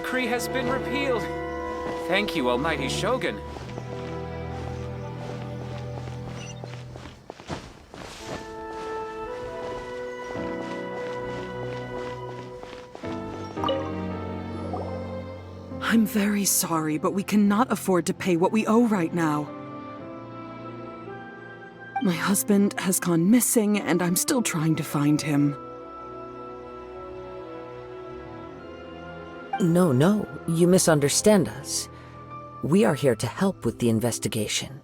decree has been repealed. Thank you, Almighty Shogun. I'm very sorry, but we cannot afford to pay what we owe right now. My husband has gone missing, and I'm still trying to find him. No, you misunderstand us. We are here to help with the investigation.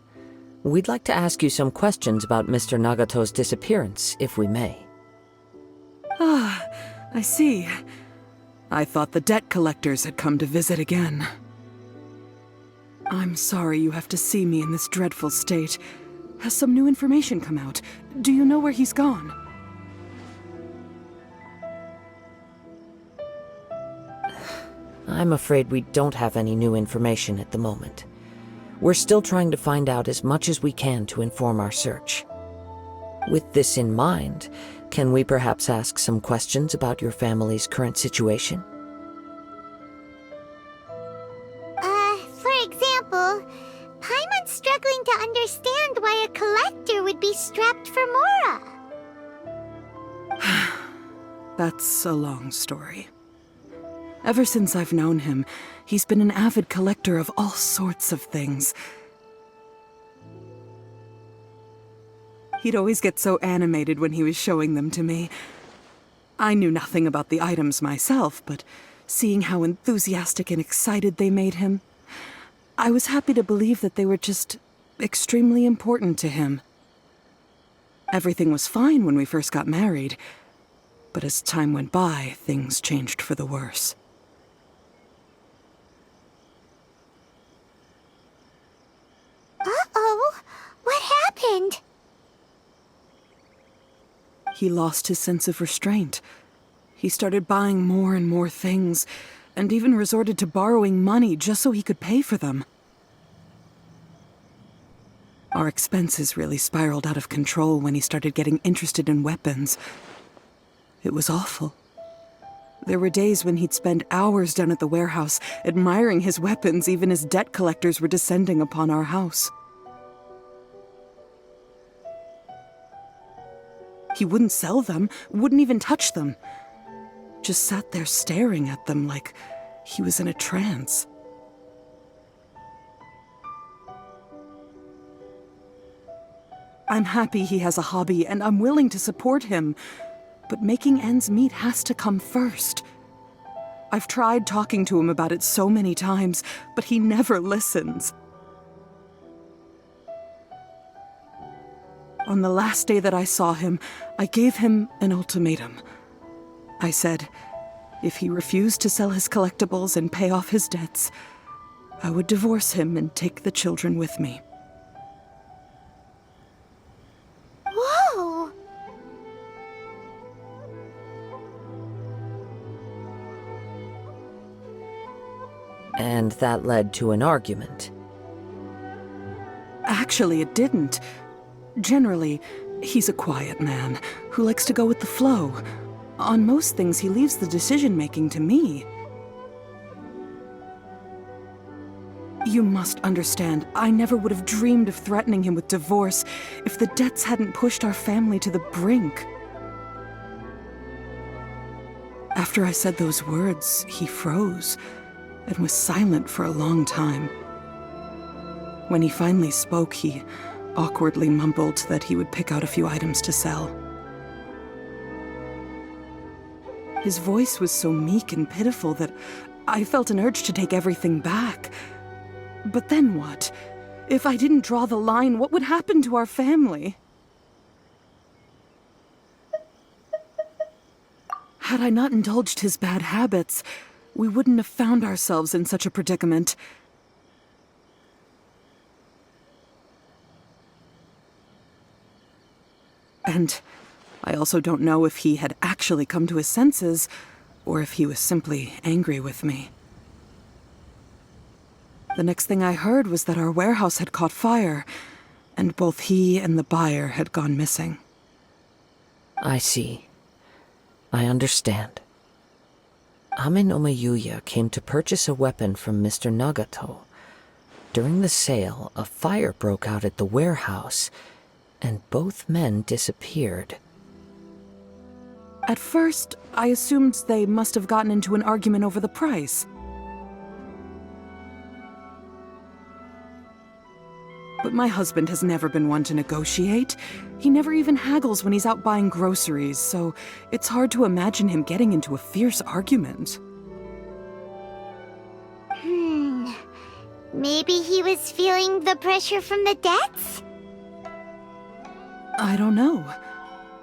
We'd like to ask you some questions about Mr. Nagato's disappearance, if we may. Ah, I see. I thought the debt collectors had come to visit again. I'm sorry you have to see me in this dreadful state. Has some new information come out? Do you know where he's gone? I'm afraid we don't have any new information at the moment. We're still trying to find out as much as we can to inform our search. With this in mind, can we perhaps ask some questions about your family's current situation? For example, Paimon's struggling to understand why a collector would be strapped for Mora. That's a long story. Ever since I've known him, he's been an avid collector of all sorts of things. He'd always get so animated when he was showing them to me. I knew nothing about the items myself, but seeing how enthusiastic and excited they made him, I was happy to believe that they were just extremely important to him. Everything was fine when we first got married, but as time went by, things changed for the worse. Uh-oh, what happened? He lost his sense of restraint. He started buying more and more things, and even resorted to borrowing money just so he could pay for them. Our expenses really spiraled out of control when he started getting interested in weapons. It was awful. There were days when he'd spend hours down at the warehouse, admiring his weapons even as debt collectors were descending upon our house. He wouldn't sell them, wouldn't even touch them. Just sat there staring at them like he was in a trance. I'm happy he has a hobby, and I'm willing to support him. But making ends meet has to come first. I've tried talking to him about it so many times, but he never listens. On the last day that I saw him, I gave him an ultimatum. I said, if he refused to sell his collectibles and pay off his debts, I would divorce him and take the children with me. Whoa! And that led to an argument. Actually, it didn't. Generally, he's a quiet man who likes to go with the flow. On most things, he leaves the decision-making to me. You must understand, I never would have dreamed of threatening him with divorce if the debts hadn't pushed our family to the brink. After I said those words, he froze and was silent for a long time. When he finally spoke, he awkwardly mumbled that he would pick out a few items to sell. His voice was so meek and pitiful that I felt an urge to take everything back. But then what? If I didn't draw the line, what would happen to our family? Had I not indulged his bad habits, we wouldn't have found ourselves in such a predicament. And I also don't know if he had actually come to his senses, or if he was simply angry with me. The next thing I heard was that our warehouse had caught fire, and both he and the buyer had gone missing. I see. I understand. Ame no Mayuya came to purchase a weapon from Mr. Nagato. During the sale, a fire broke out at the warehouse, and both men disappeared. At first, I assumed they must have gotten into an argument over the price. But my husband has never been one to negotiate. He never even haggles when he's out buying groceries, so it's hard to imagine him getting into a fierce argument. Maybe he was feeling the pressure from the debts? I don't know.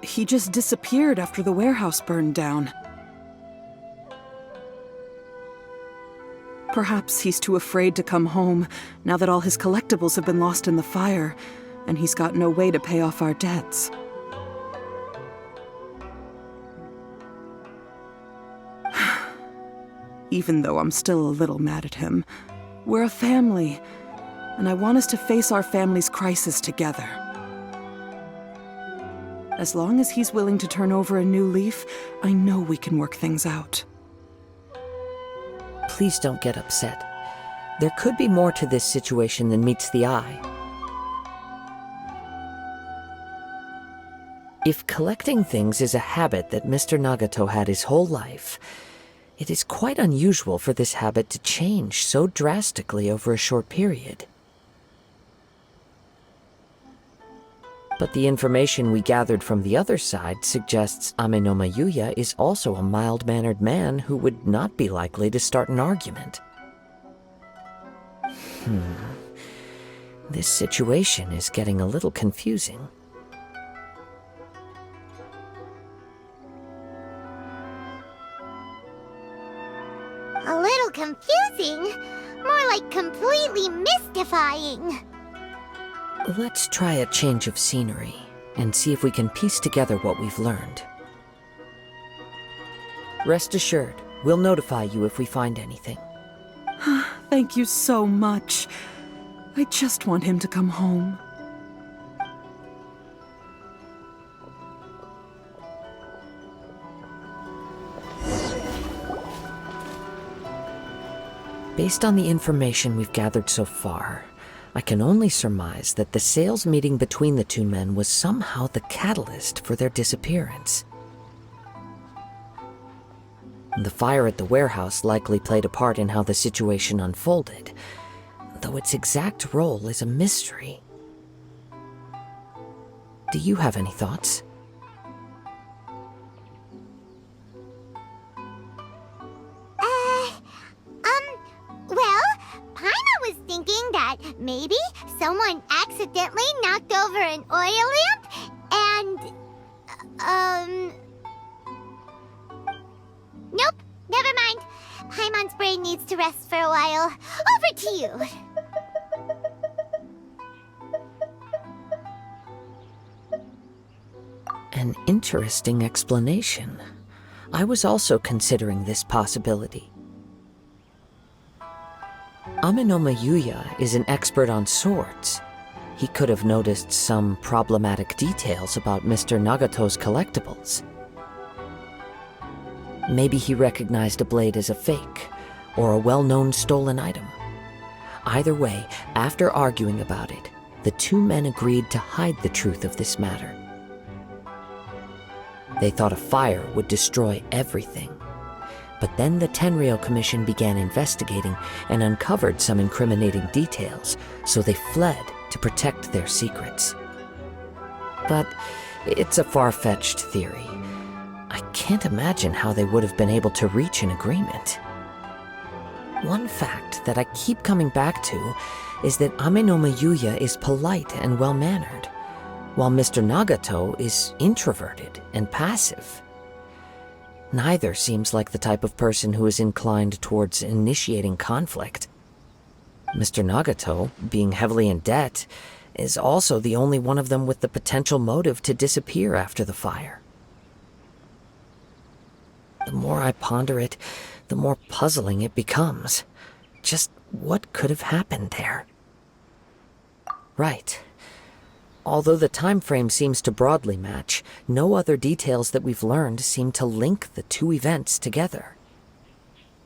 He just disappeared after the warehouse burned down. Perhaps he's too afraid to come home now that all his collectibles have been lost in the fire, and he's got no way to pay off our debts. Even though I'm still a little mad at him, we're a family, and I want us to face our family's crisis together. As long as he's willing to turn over a new leaf, I know we can work things out. Please don't get upset. There could be more to this situation than meets the eye. If collecting things is a habit that Mr. Nagato had his whole life, it is quite unusual for this habit to change so drastically over a short period. But the information we gathered from the other side suggests Ame no Mayuya is also a mild-mannered man who would not be likely to start an argument. This situation is getting a little confusing. A little confusing? More like completely mystifying. Let's try a change of scenery and see if we can piece together what we've learned. Rest assured, we'll notify you if we find anything. Thank you so much. I just want him to come home. Based on the information we've gathered so far, I can only surmise that the sales meeting between the two men was somehow the catalyst for their disappearance. The fire at the warehouse likely played a part in how the situation unfolded, though its exact role is a mystery. Do you have any thoughts? Well, Paimon was thinking that maybe someone accidentally knocked over an oil lamp and, Nope, never mind. Paimon's brain needs to rest for a while. Over to you. An interesting explanation. I was also considering this possibility. Ame no Mayuya is an expert on swords. He could have noticed some problematic details about Mr. Nagato's collectibles. Maybe he recognized a blade as a fake, or a well-known stolen item. Either way, after arguing about it, the two men agreed to hide the truth of this matter. They thought a fire would destroy everything. But then the Tenryou Commission began investigating and uncovered some incriminating details, so they fled to protect their secrets. But it's a far-fetched theory. I can't imagine how they would have been able to reach an agreement. One fact that I keep coming back to is that Ame no Mayuya is polite and well-mannered, while Mr. Nagato is introverted and passive. Neither seems like the type of person who is inclined towards initiating conflict. Mr. Nagato, being heavily in debt, is also the only one of them with the potential motive to disappear after the fire. The more I ponder it, the more puzzling it becomes. Just what could have happened there? Right. Although the time frame seems to broadly match, no other details that we've learned seem to link the two events together.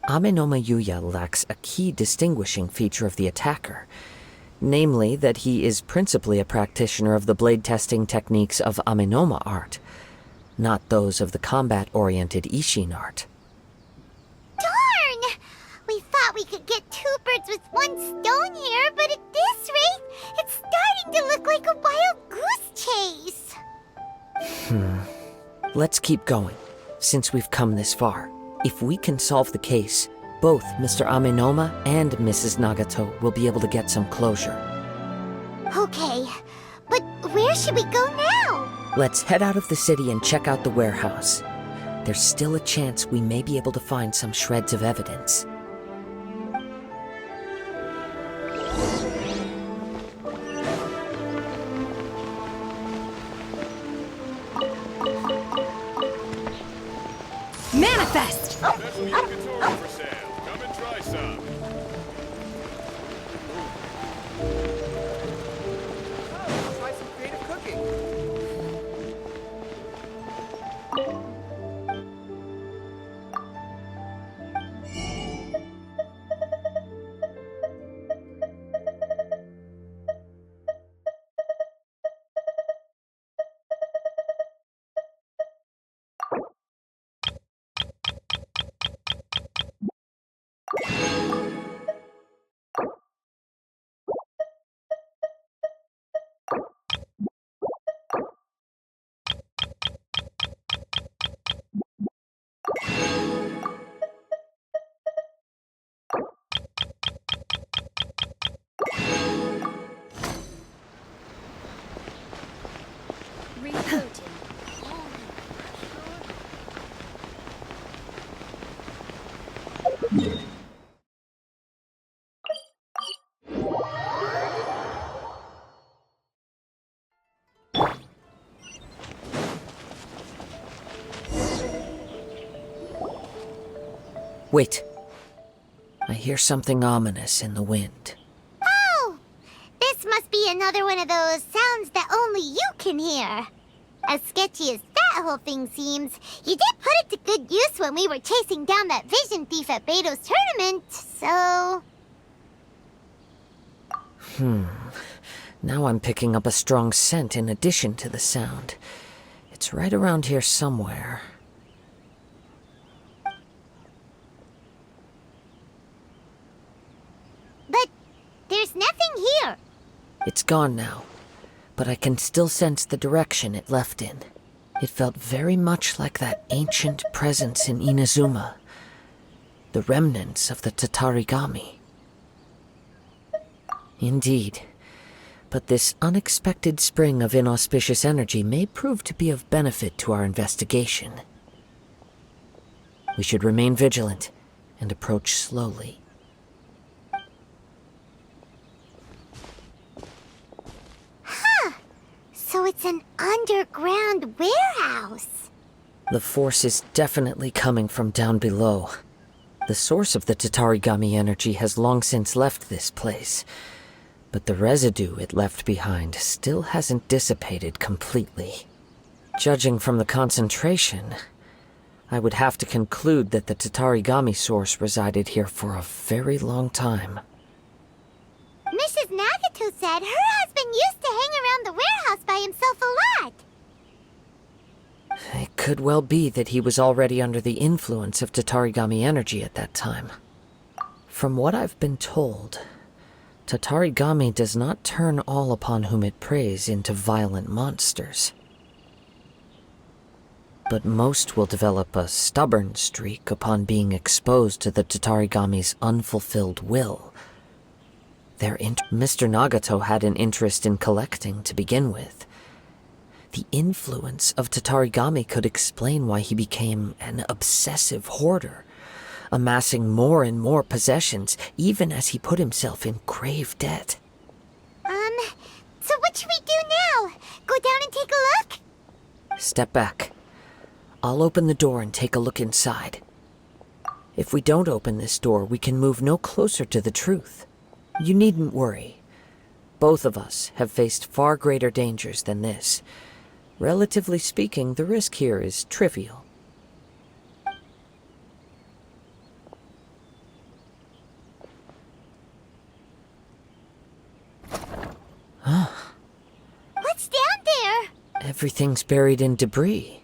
Amenoma Yuya lacks a key distinguishing feature of the attacker, namely that he is principally a practitioner of the blade testing techniques of Amenoma art, not those of the combat-oriented Ishin art. Darn! We thought we could get two birds with one stone here, but at this rate, it's starting to look like a wild goose chase. Let's keep going, since we've come this far. If we can solve the case, both Mr. Amenoma and Mrs. Nagato will be able to get some closure. Okay, but where should we go now? Let's head out of the city and check out the warehouse. There's still a chance we may be able to find some shreds of evidence. Manifest! Special yakitori for sale. Come and try some. Try some creative cooking. Wait. I hear something ominous in the wind. Oh! This must be another one of those sounds that only you can hear. As sketchy as that whole thing seems, you did put it to good use when we were chasing down that vision thief at Beto's tournament, so... Now I'm picking up a strong scent in addition to the sound. It's right around here somewhere. But there's nothing here. It's gone now, but I can still sense the direction it left in. It felt very much like that ancient presence in Inazuma, the remnants of the Tatarigami. Indeed, but this unexpected spring of inauspicious energy may prove to be of benefit to our investigation. We should remain vigilant and approach slowly. So it's an underground warehouse. The force is definitely coming from down below. The source of the Tatarigami energy has long since left this place, but the residue it left behind still hasn't dissipated completely. Judging from the concentration, I would have to conclude that the Tatarigami source resided here for a very long time. Mrs. Nagato said her husband used to hang around the warehouse by himself a lot. It could well be that he was already under the influence of Tatarigami energy at that time. From what I've been told, Tatarigami does not turn all upon whom it preys into violent monsters. But most will develop a stubborn streak upon being exposed to the Tatarigami's unfulfilled will. Mr. Nagato had an interest in collecting to begin with. The influence of Tatarigami could explain why he became an obsessive hoarder, amassing more and more possessions even as he put himself in grave debt. So what should we do now? Go down and take a look? Step back. I'll open the door and take a look inside. If we don't open this door, we can move no closer to the truth. You needn't worry. Both of us have faced far greater dangers than this. Relatively speaking, the risk here is trivial. Everything's buried in debris.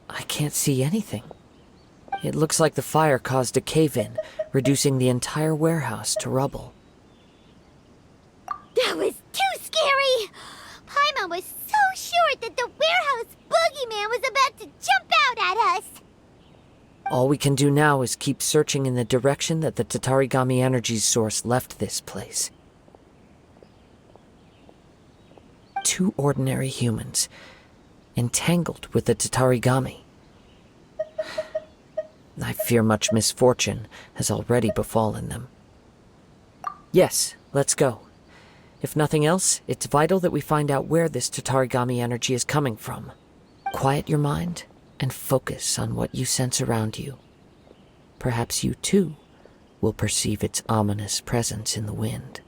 I can't see anything. It looks like the fire caused a cave-in, reducing the entire warehouse to rubble. That was too scary! Paimon was so sure that the warehouse boogeyman was about to jump out at us! All we can do now is keep searching in the direction that the Tatarigami energy source left this place. 2 ordinary humans, entangled with the Tatarigami. I fear much misfortune has already befallen them. Yes, let's go. If nothing else, it's vital that we find out where this Tatarigami energy is coming from. Quiet your mind and focus on what you sense around you. Perhaps you too will perceive its ominous presence in the wind.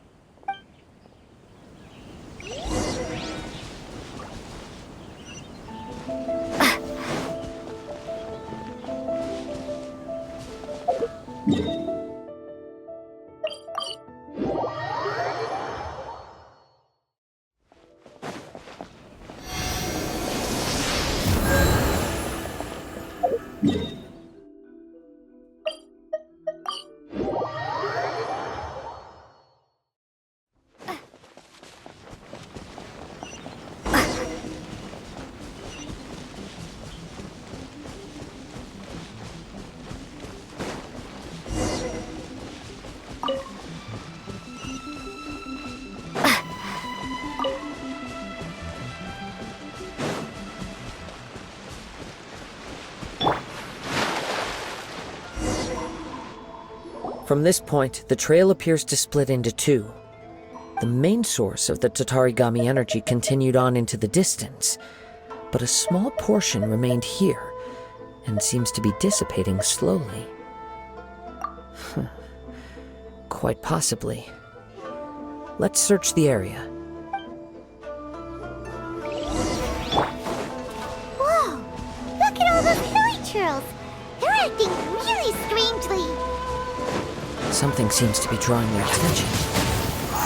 From this point, the trail appears to split into 2. The main source of the Tatarigami energy continued on into the distance, but a small portion remained here and seems to be dissipating slowly. Quite possibly. Let's search the area. Whoa! Look at all those hilly churls! They're acting really strangely! Something seems to be drawing their attention.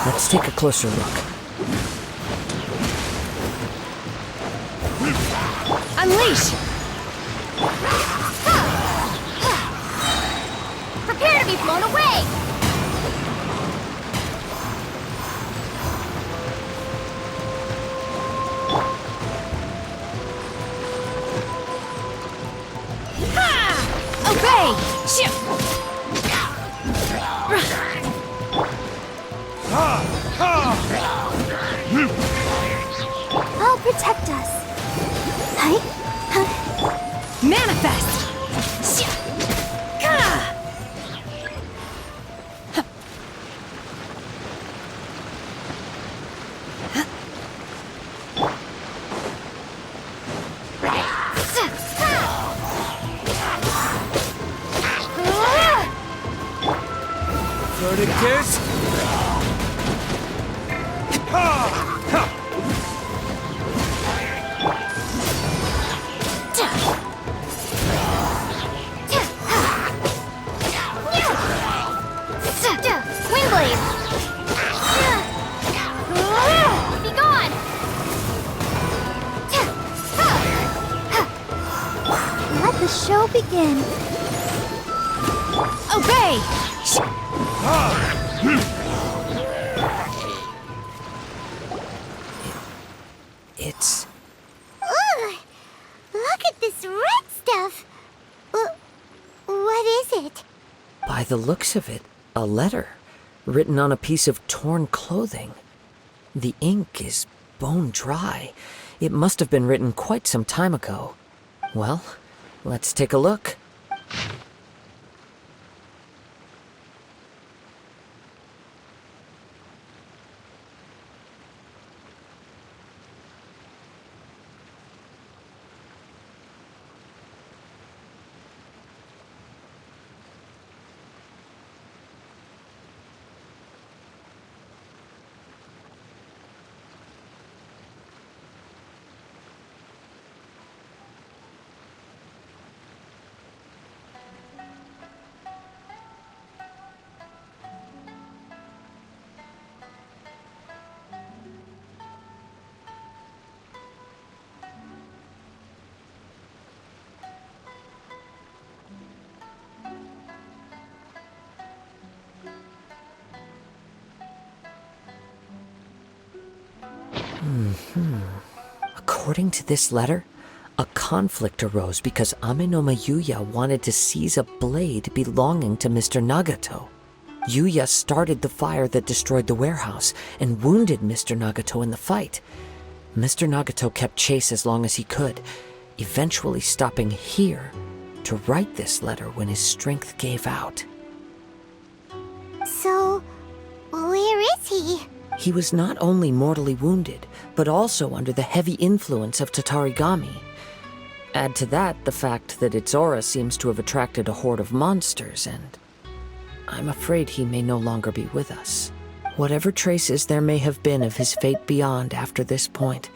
Let's take a closer look. Unleash! Prepare to be blown away! Ha! Obey! Shit! I'll protect us. Hi? Manifest! Shit! Ka! Verticus? Windblade! Be gone! Let the show begin. Obey! It's... Ugh! Look at this red stuff! What is it? By the looks of it, a letter written on a piece of torn clothing. The ink is bone dry. It must have been written quite some time ago. Well, let's take a look. According to this letter, a conflict arose because Ame-no-ma Yuya wanted to seize a blade belonging to Mr. Nagato. Yuya started the fire that destroyed the warehouse and wounded Mr. Nagato in the fight. Mr. Nagato kept chase as long as he could, eventually stopping here to write this letter when his strength gave out. So, where is he? He was not only mortally wounded, but also under the heavy influence of Tatarigami. Add to that the fact that its aura seems to have attracted a horde of monsters, and I'm afraid he may no longer be with us. Whatever traces there may have been of his fate beyond after this point,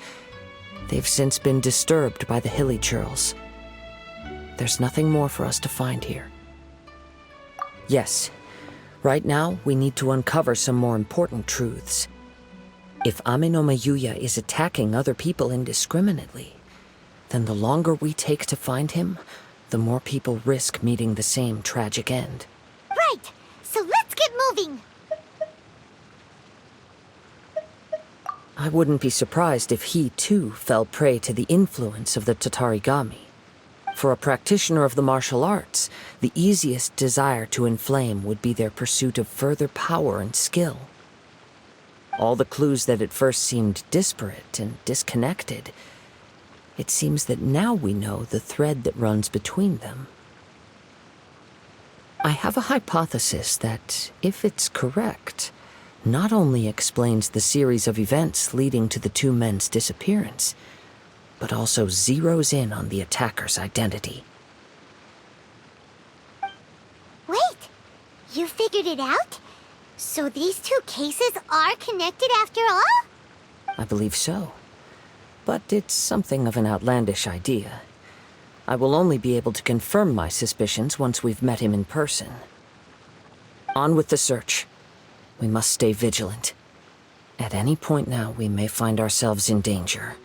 they've since been disturbed by the hilly churls. There's nothing more for us to find here. Yes, right now we need to uncover some more important truths. If Ame-no-ma Yuya is attacking other people indiscriminately, then the longer we take to find him, the more people risk meeting the same tragic end. Right, so let's get moving. I wouldn't be surprised if he, too, fell prey to the influence of the Tatarigami. For a practitioner of the martial arts, the easiest desire to inflame would be their pursuit of further power and skill. All the clues that at first seemed disparate and disconnected, it seems that now we know the thread that runs between them. I have a hypothesis that, if it's correct, not only explains the series of events leading to the two men's disappearance, but also zeroes in on the attacker's identity. Wait, you figured it out? So these two cases are connected after all? I believe so. But it's something of an outlandish idea. I will only be able to confirm my suspicions once we've met him in person. On with the search. We must stay vigilant. At any point now, we may find ourselves in danger.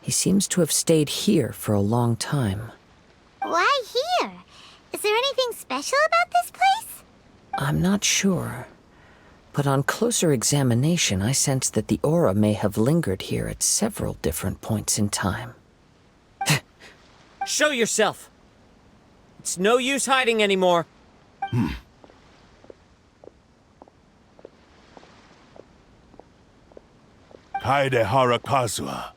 He seems to have stayed here for a long time. Why here? Is there anything special about this place? I'm not sure. But on closer examination, I sense that the aura may have lingered here at several different points in time. Show yourself! It's no use hiding anymore. Kaedehara Kazuha.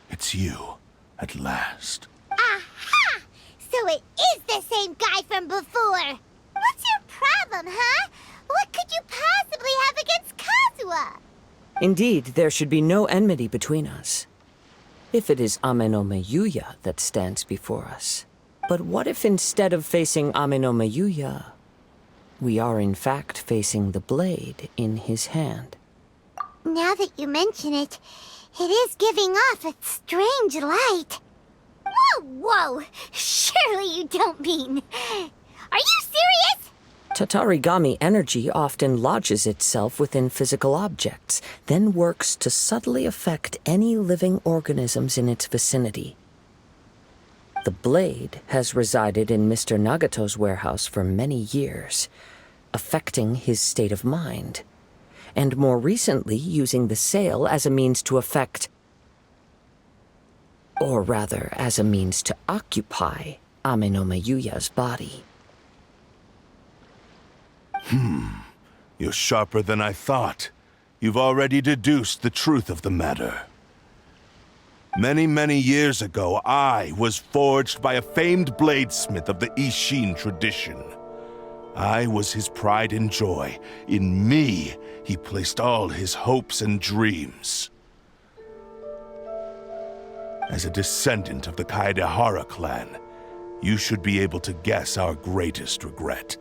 It's you, at last. Aha! So it is the same guy from before! What's your problem, huh? What could you possibly have against Kazuha? Indeed, there should be no enmity between us. If it is Ame-no-ma Yuya that stands before us. But what if instead of facing Ame-no-ma Yuya, we are in fact facing the blade in his hand? Now that you mention it, it is giving off a strange light. Whoa, whoa! Surely you don't mean... Are you serious? Tatarigami energy often lodges itself within physical objects, then works to subtly affect any living organisms in its vicinity. The blade has resided in Mr. Nagato's warehouse for many years, affecting his state of mind, and more recently using the sail as a means to affect, or rather, as a means to occupy Ame no Mayuya's body. You're sharper than I thought. You've already deduced the truth of the matter. Many, many years ago, I was forged by a famed bladesmith of the Ishin tradition. I was his pride and joy. In me, he placed all his hopes and dreams. As a descendant of the Kaedehara clan, you should be able to guess our greatest regret.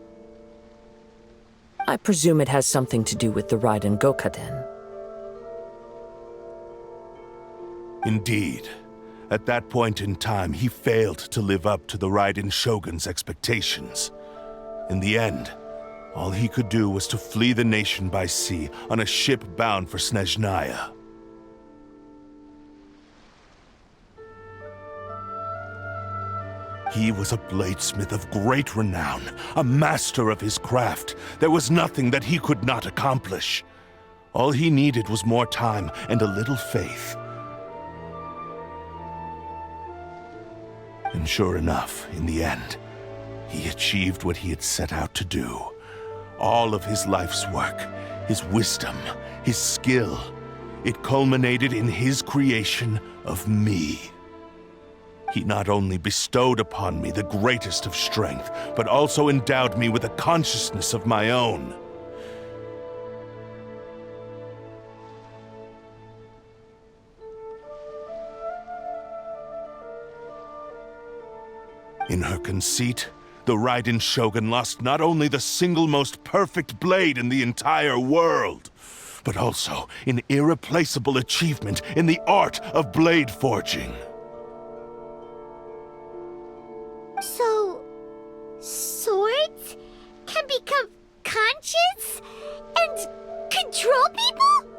I presume it has something to do with the Raiden Gokaden. Indeed. At that point in time, he failed to live up to the Raiden Shogun's expectations. In the end, all he could do was to flee the nation by sea on a ship bound for Snezhnaya. He was a bladesmith of great renown, a master of his craft. There was nothing that he could not accomplish. All he needed was more time and a little faith. And sure enough, in the end, he achieved what he had set out to do. All of his life's work, his wisdom, his skill, it culminated in his creation of me. He not only bestowed upon me the greatest of strength, but also endowed me with a consciousness of my own. In her conceit, the Raiden Shogun lost not only the single most perfect blade in the entire world, but also an irreplaceable achievement in the art of blade forging. So, swords can become conscious and control people?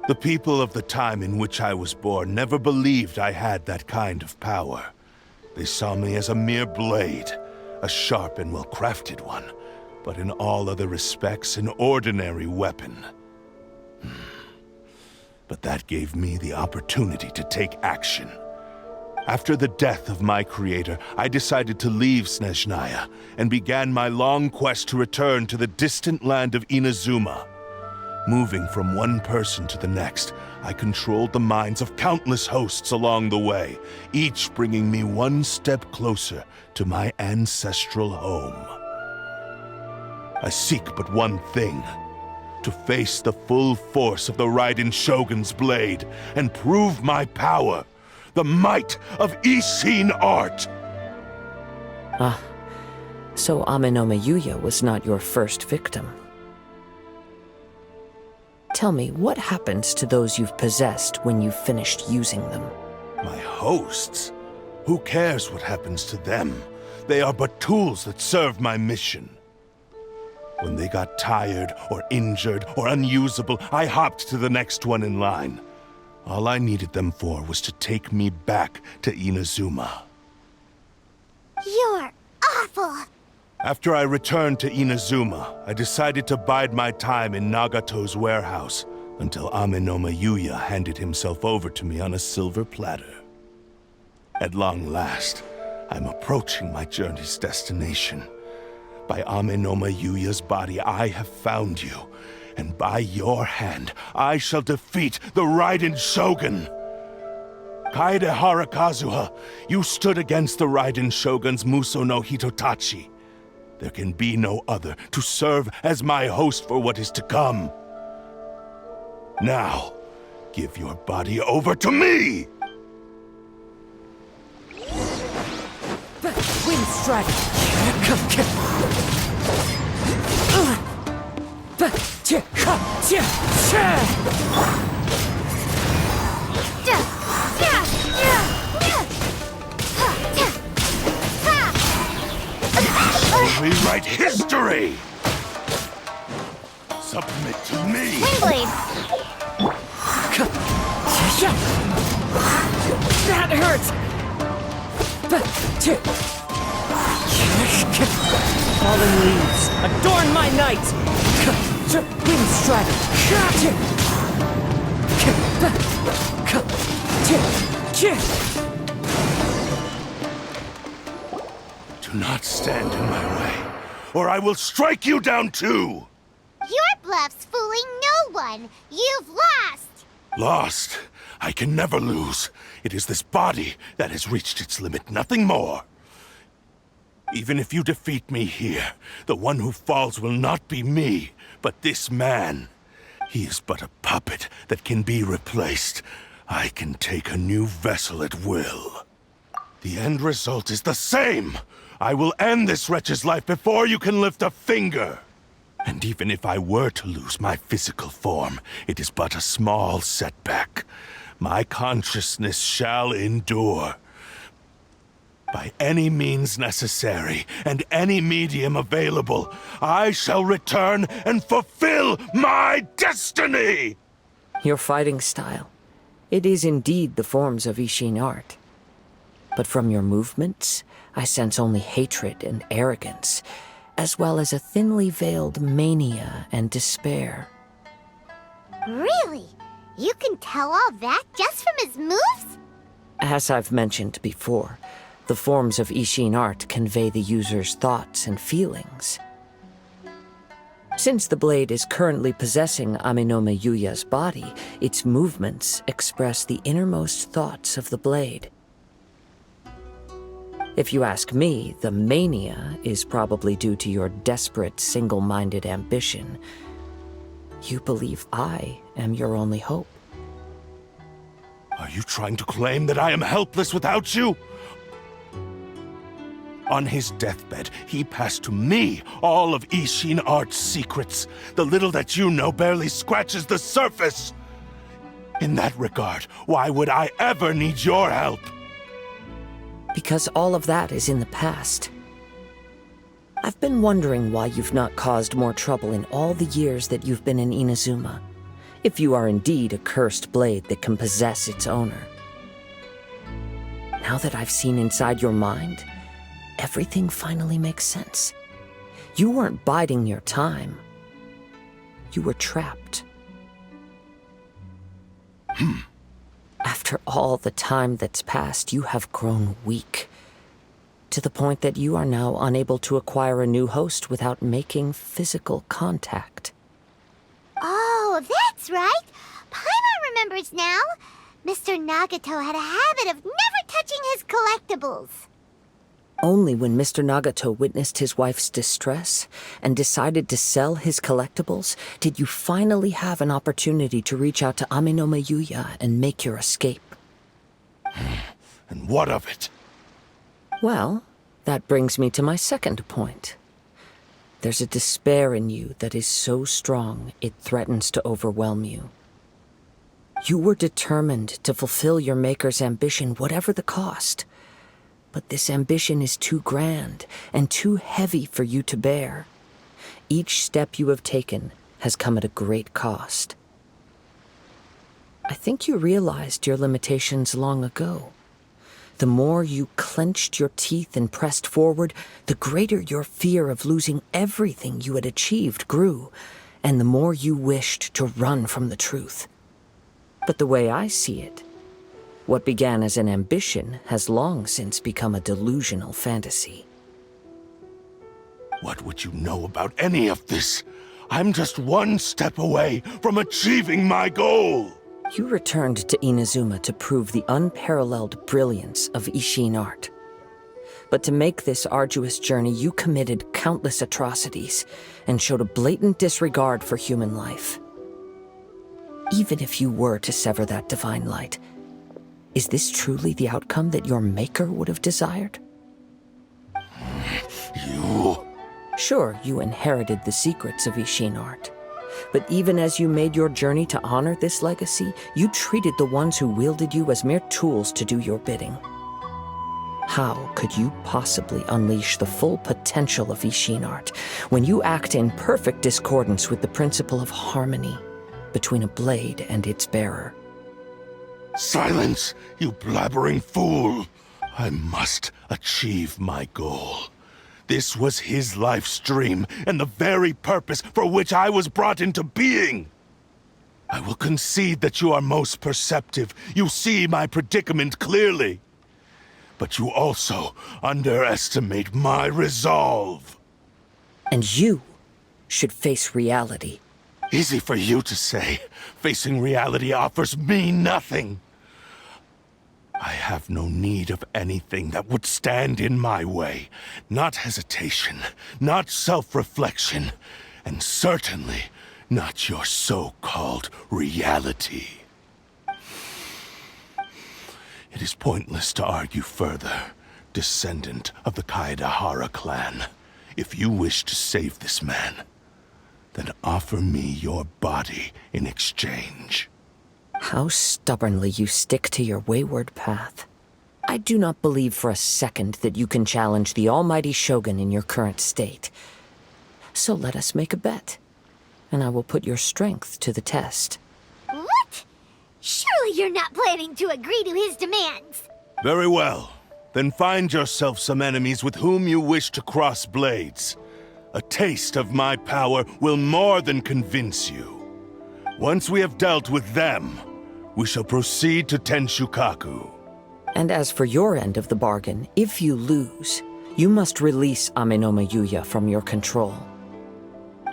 The people of the time in which I was born never believed I had that kind of power. They saw me as a mere blade, a sharp and well-crafted one, but in all other respects an ordinary weapon. But that gave me the opportunity to take action. After the death of my creator, I decided to leave Snezhnaya and began my long quest to return to the distant land of Inazuma. Moving from one person to the next, I controlled the minds of countless hosts along the way, each bringing me one step closer to my ancestral home. I seek but one thing: to face the full force of the Raiden Shogun's blade and prove my power, the might of Ishin art! So Ame no Mayuya was not your first victim. Tell me, what happens to those you've possessed when you've finished using them? My hosts? Who cares what happens to them? They are but tools that serve my mission. When they got tired, or injured, or unusable, I hopped to the next one in line. All I needed them for was to take me back to Inazuma. You're awful! After I returned to Inazuma, I decided to bide my time in Nagato's warehouse until Ame no Mayuya handed himself over to me on a silver platter. At long last, I'm approaching my journey's destination. By Ame no Mayuya's body, I have found you, and by your hand, I shall defeat the Raiden Shogun! Kaedehara Kazuha, you stood against the Raiden Shogun's Muso no Hitotachi. There can be no other to serve as my host for what is to come. Now, give your body over to me! Wind strike! Rewrite history! Submit to me! Windblade! That hurts! fallen leaves, adorn my night! Wind stratum! Do not stand in my way, or I will strike you down too! Your bluff's fooling no one. You've lost. Lost? I can never lose. It is this body that has reached its limit, nothing more. Even if you defeat me here, the one who falls will not be me, but this man. He is but a puppet that can be replaced. I can take a new vessel at will. The end result is the same! I will end this wretch's life before you can lift a finger! And even if I were to lose my physical form, it is but a small setback. My consciousness shall endure. By any means necessary, and any medium available, I shall return and fulfill my destiny! Your fighting style. It is indeed the forms of Ishin art. But from your movements, I sense only hatred and arrogance, as well as a thinly veiled mania and despair. Really? You can tell all that just from his moves? As I've mentioned before, the forms of Ishin art convey the user's thoughts and feelings. Since the blade is currently possessing Aminome Yuya's body, its movements express the innermost thoughts of the blade. If you ask me, the mania is probably due to your desperate, single-minded ambition. You believe I am your only hope. Are you trying to claim that I am helpless without you? On his deathbed, he passed to me all of Ishin art's secrets. The little that you know barely scratches the surface. In that regard, why would I ever need your help? Because all of that is in the past. I've been wondering why you've not caused more trouble in all the years that you've been in Inazuma, if you are indeed a cursed blade that can possess its owner. Now that I've seen inside your mind, everything finally makes sense. You weren't biding your time. You were trapped. After all the time that's passed, you have grown weak, to the point that you are now unable to acquire a new host without making physical contact. Oh, that's right. Paimon remembers now. Mr. Nagato had a habit of never touching his collectibles. Only when Mr. Nagato witnessed his wife's distress and decided to sell his collectibles did you finally have an opportunity to reach out to Aminome Yuya and make your escape. And what of it? Well, that brings me to my second point. There's a despair in you that is so strong it threatens to overwhelm you. You were determined to fulfill your maker's ambition, whatever the cost. But this ambition is too grand and too heavy for you to bear. Each step you have taken has come at a great cost. I think you realized your limitations long ago. The more you clenched your teeth and pressed forward, the greater your fear of losing everything you had achieved grew, and the more you wished to run from the truth. But the way I see it, what began as an ambition has long since become a delusional fantasy. What would you know about any of this? I'm just one step away from achieving my goal! You returned to Inazuma to prove the unparalleled brilliance of Ishin art. But to make this arduous journey, you committed countless atrocities and showed a blatant disregard for human life. Even if you were to sever that divine light, is this truly the outcome that your maker would have desired? You... Sure, you inherited the secrets of Ishin art. But even as you made your journey to honor this legacy, you treated the ones who wielded you as mere tools to do your bidding. How could you possibly unleash the full potential of Ishin art when you act in perfect discordance with the principle of harmony between a blade and its bearer? Silence, you blabbering fool! I must achieve my goal. This was his life's dream, and the very purpose for which I was brought into being. I will concede that you are most perceptive. You see my predicament clearly. But you also underestimate my resolve. And you should face reality. Easy for you to say. Facing reality offers me nothing. I have no need of anything that would stand in my way. Not hesitation, not self-reflection, and certainly not your so-called reality. It is pointless to argue further, descendant of the Kaedahara clan. If you wish to save this man, then offer me your body in exchange. How stubbornly you stick to your wayward path. I do not believe for a second that you can challenge the almighty Shogun in your current state. So let us make a bet, and I will put your strength to the test. What? Surely you're not planning to agree to his demands. Very well. Then find yourself some enemies with whom you wish to cross blades. A taste of my power will more than convince you. Once we have dealt with them, we shall proceed to Tenshukaku. And as for your end of the bargain, if you lose, you must release Amenoma Yuya from your control.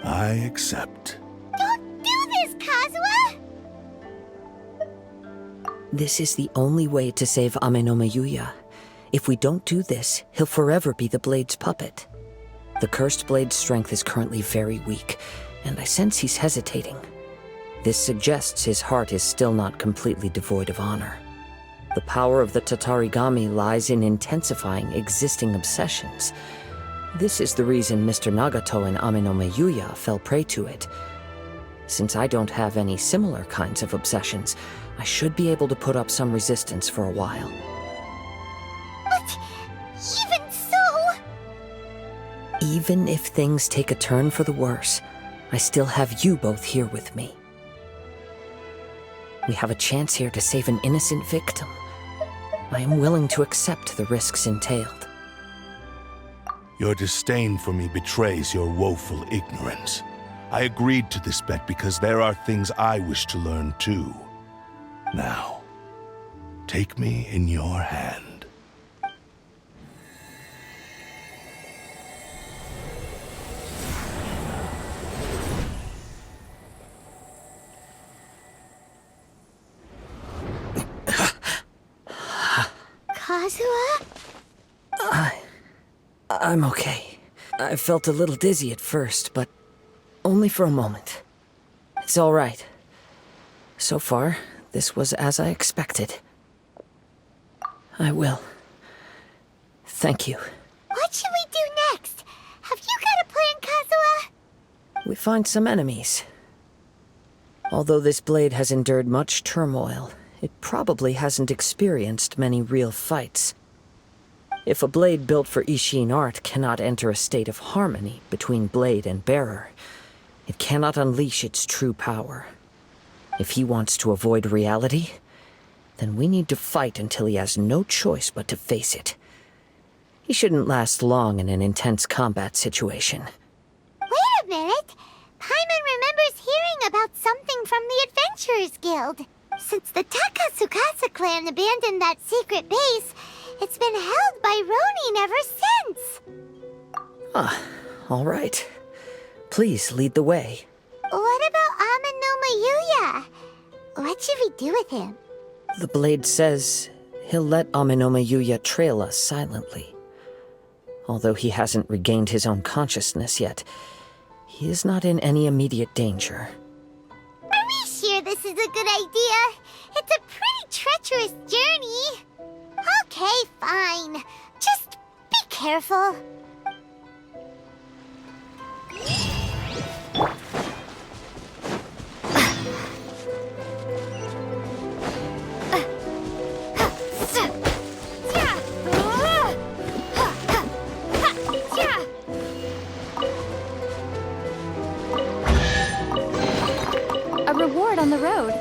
I accept. Don't do this, Kazuha! This is the only way to save Amenoma Yuya. If we don't do this, he'll forever be the Blade's puppet. The Cursed Blade's strength is currently very weak, and I sense he's hesitating. This suggests his heart is still not completely devoid of honor. The power of the Tatarigami lies in intensifying existing obsessions. This is the reason Mr. Nagato and Amenoma Yuya fell prey to it. Since I don't have any similar kinds of obsessions, I should be able to put up some resistance for a while. But even so... Even if things take a turn for the worse, I still have you both here with me. We have a chance here to save an innocent victim. I am willing to accept the risks entailed. Your disdain for me betrays your woeful ignorance. I agreed to this bet because there are things I wish to learn too. Now, take me in your hand. Kazuha? I'm okay. I felt a little dizzy at first, but only for a moment. It's all right. So far, this was as I expected. I will. Thank you. What should we do next? Have you got a plan, Kazuha? We find some enemies. Although this blade has endured much turmoil, it probably hasn't experienced many real fights. If a blade built for Ishin art cannot enter a state of harmony between blade and bearer, it cannot unleash its true power. If he wants to avoid reality, then we need to fight until he has no choice but to face it. He shouldn't last long in an intense combat situation. Wait a minute! Paimon remembers hearing about something from the Adventurers Guild. Since the Takatsukasa clan abandoned that secret base, it's been held by Ronin ever since. All right. Please lead the way. What about Amenoma Yuya? What should we do with him? The blade says he'll let Amenoma Yuya trail us silently. Although he hasn't regained his own consciousness yet, he is not in any immediate danger. Are we sure this is a good idea? It's a pretty treacherous journey. Okay, fine. Just be careful. A reward on the road.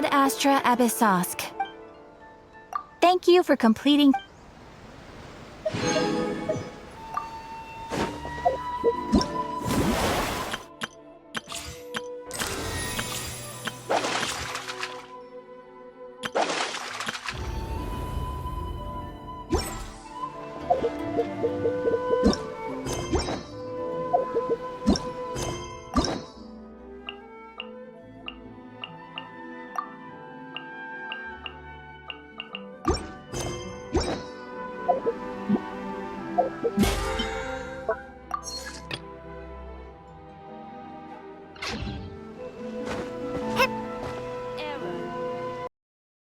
Ad Astra Abyssosk. Thank you for completing